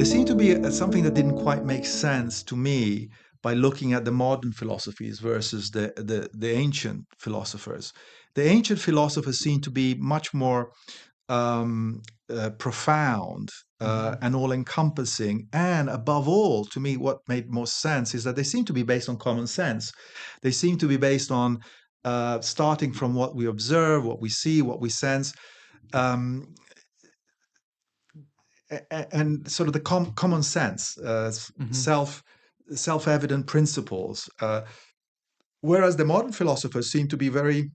there seemed to be something that didn't quite make sense to me by looking at the modern philosophies versus the ancient philosophers. The ancient philosophers seem to be much more profound and all encompassing. And above all, to me, what made most sense is that they seem to be based on common sense. They seem to be based on starting from what we observe, what we see, what we sense. Um, and sort of the common sense, Hmm. self self-evident principles. Whereas the modern philosophers seem to be very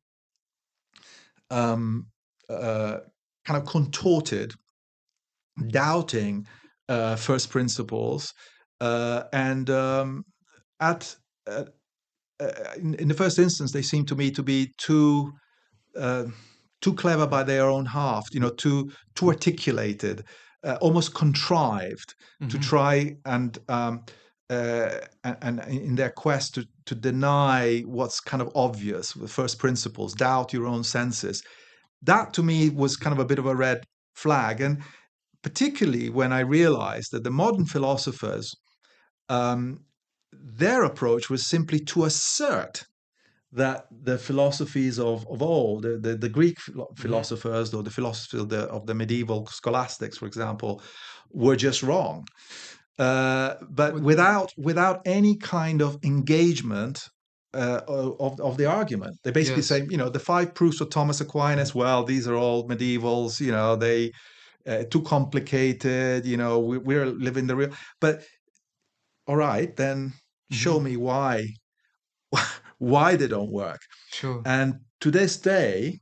um, uh, kind of contorted, doubting first principles, and at, at in the first instance, they seem to me to be uh, too clever by their own half, too articulated, almost contrived to Hmm. try and in their quest to deny what's kind of obvious, the first principles, doubt your own senses. That to me was kind of a bit of a red flag, and particularly when I realized that the modern philosophers, um, their approach was simply to assert that the philosophies of old, the Greek Hmm. philosophers, or the philosophers of the medieval scholastics, for example, were just wrong. But Would, without any kind of engagement of the argument. They basically yes. say, the five proofs of Thomas Aquinas, well, these are all medievals, they too complicated, we're living the real. But all right, then show Hmm. me why they don't work. Sure. And to this day,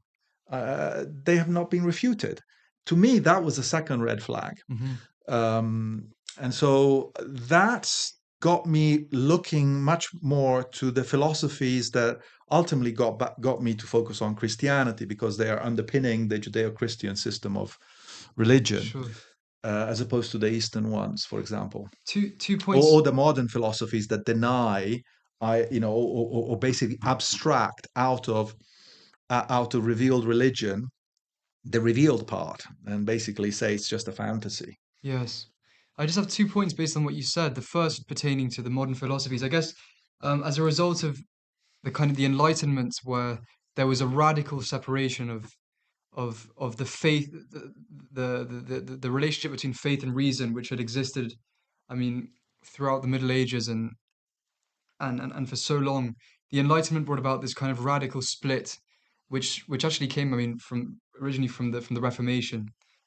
they have not been refuted. To me, that was a second red flag. Hmm. Um, and so that's got me looking much more to the philosophies that ultimately got me to focus on Christianity, because they are underpinning the Judeo-Christian system of religion, Sure. as opposed to the Eastern ones, for example, Two or points. the modern philosophies that deny, or basically abstract out of revealed religion the revealed part, and basically say it's just a fantasy. Yes. I just have 2 points based on what you said. The first pertaining to the modern philosophies. I guess as a result of the kind of the Enlightenment, where there was a radical separation of the faith, the relationship between faith and reason, which had existed, I mean, throughout the Middle Ages and for so long. The Enlightenment brought about this kind of radical split, which actually came, I mean, from originally from the Reformation.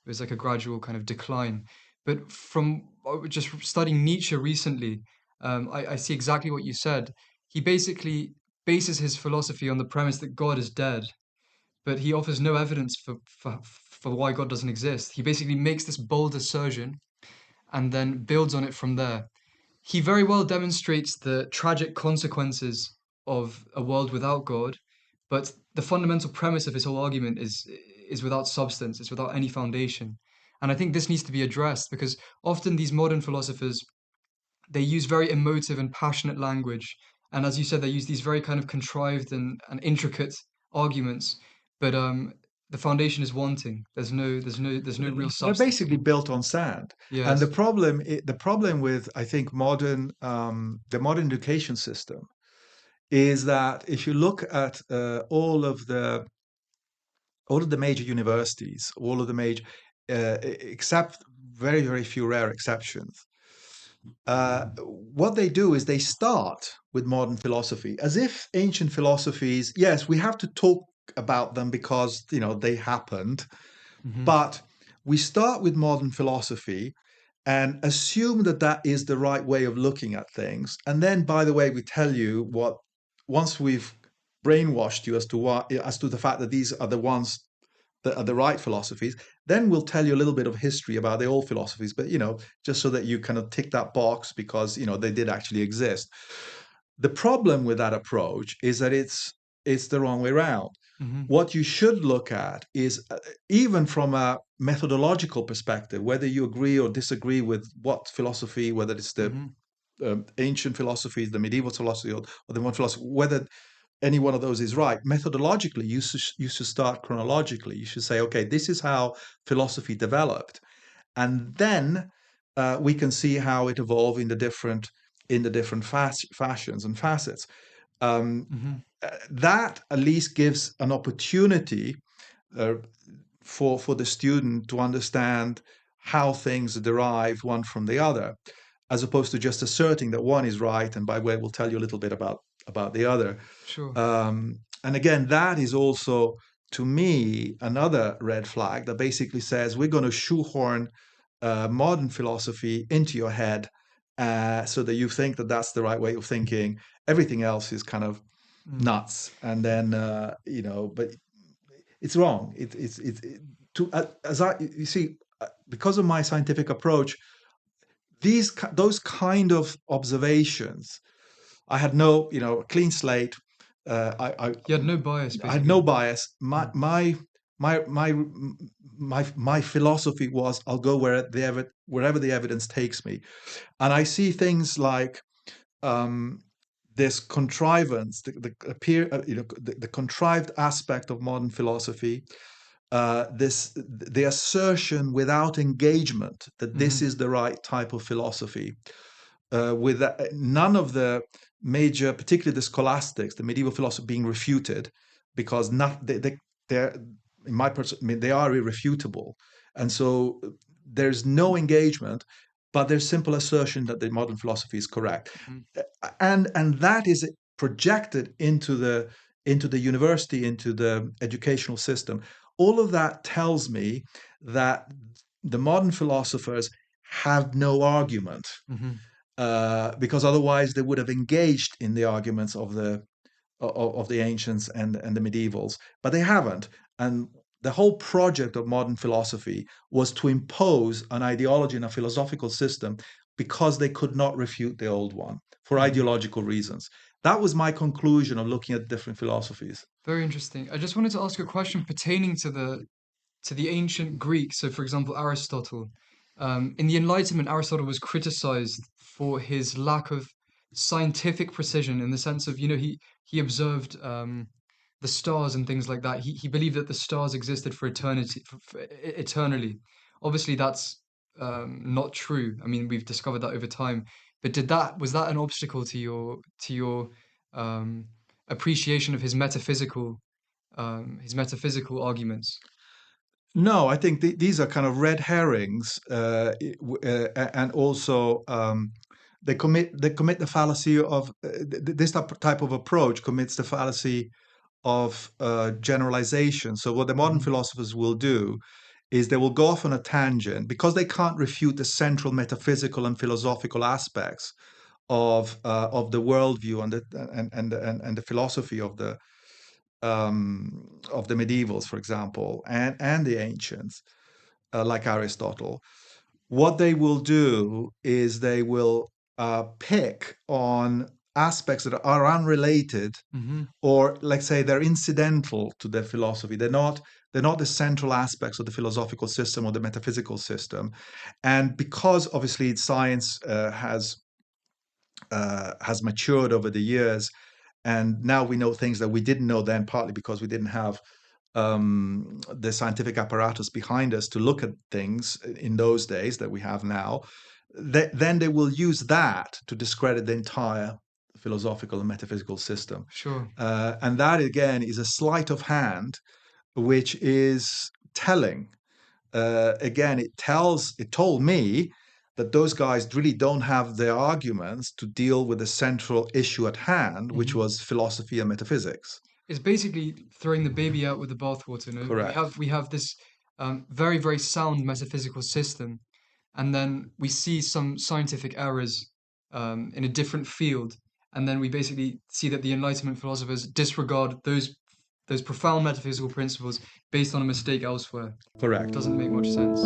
It was like a gradual kind of decline. But from just studying Nietzsche recently, I see exactly what you said. He basically bases his philosophy on the premise that God is dead, but he offers no evidence for why God doesn't exist. He basically makes this bold assertion and then builds on it from there. He very well demonstrates the tragic consequences of a world without God, but the fundamental premise of his whole argument is without substance, it's without any foundation. And I think this needs to be addressed because often these modern philosophers, they use very emotive and passionate language. And as you said, they use these very kind of contrived and intricate arguments, but the foundation is wanting. There's no real They're substance to basically them. built on sand. And Yes. the problem with, I think, the modern education system is that if you look at all of the major universities, all of the major, except very, very few rare exceptions, what they do is they start with modern philosophy as if ancient philosophies, yes, we have to talk about them because, they happened, Hmm. but we start with modern philosophy and assume that that is the right way of looking at things. And then, by the way, we tell you what, once we've brainwashed you as to the fact that these are the ones that are the right philosophies, then we'll tell you a little bit of history about the old philosophies, but just so that you kind of tick that box because they did actually exist. The problem with that approach is that it's the wrong way around. Hmm. What you should look at is, even from a methodological perspective, whether you agree or disagree with what philosophy, whether it's the Hmm. ancient philosophies, the medieval philosophy, or the modern philosophy, whether any one of those is right. Methodologically, you should start chronologically. You should say, okay, this is how philosophy developed, and then we can see how it evolved in the different fashions and facets. Um, Hmm. that at least gives an opportunity uh, for the student to understand how things derive one from the other, as opposed to just asserting that one is right, and by the way, we'll tell you a little bit about the other. Sure. And again, that is also, to me, another red flag that basically says we're going to shoehorn modern philosophy into your head so that you think that that's the right way of thinking. Everything else is kind of Mm. nuts. And then, but it's wrong. As I, you see, because of my scientific approach, those kind of observations, I had no, clean slate. I You had no bias, I had no basically. bias. Mm. My philosophy was I'll go wherever the evidence takes me, and I see things like um, this contrivance, the appear, the contrived aspect of modern philosophy, the assertion without engagement that this Hmm. is the right type of philosophy, with none of the major, particularly the scholastics, the medieval philosophy being refuted, because not they're in I mean, they are irrefutable, and so there's no engagement, but there's simple assertion that the modern philosophy is correct, Hmm. and that is projected into the university, into the educational system. All of that tells me that the modern philosophers have no argument, Hmm. because otherwise they would have engaged in the arguments of the ancients and the medievals, but they haven't. And the whole project of modern philosophy was to impose an ideology and a philosophical system because they could not refute the old one for Hmm. ideological reasons. That was my conclusion of looking at different philosophies. Very interesting. I just wanted to ask a question pertaining to the ancient Greeks. So, for example, Aristotle. In the Enlightenment, Aristotle was criticized for his lack of scientific precision in the sense of, he observed the stars and things like that. He believed that the stars existed for eternity, eternally. Obviously, that's not true. I mean, we've discovered that over time. But was that an obstacle to your um, appreciation of his metaphysical arguments? No, I think these are kind of red herrings, and also they commit the fallacy of this type of approach commits the fallacy of generalization. So what the modern Hmm. philosophers will do is they will go off on a tangent because they can't refute the central metaphysical and philosophical aspects of the worldview and the philosophy of the medievals, for example, and the ancients, like Aristotle. What they will do is they will pick on aspects that are unrelated, Hmm. or let's say they're incidental to their philosophy. They're not the central aspects of the philosophical system or the metaphysical system. And because obviously science has matured over the years, and now we know things that we didn't know then, partly because we didn't have the scientific apparatus behind us to look at things in those days that we have now. Then they will use that to discredit the entire philosophical and metaphysical system. Sure. And that, again, is a sleight of hand, which is telling. Again, it told me that those guys really don't have the arguments to deal with the central issue at hand, which Hmm. was philosophy and metaphysics. It's basically throwing the baby out with the bathwater. No, Correct. we have this very very sound metaphysical system, and then we see some scientific errors in a different field, and then we basically see that the Enlightenment philosophers disregard those profound metaphysical principles based on a mistake elsewhere. Correct. Doesn't make much sense.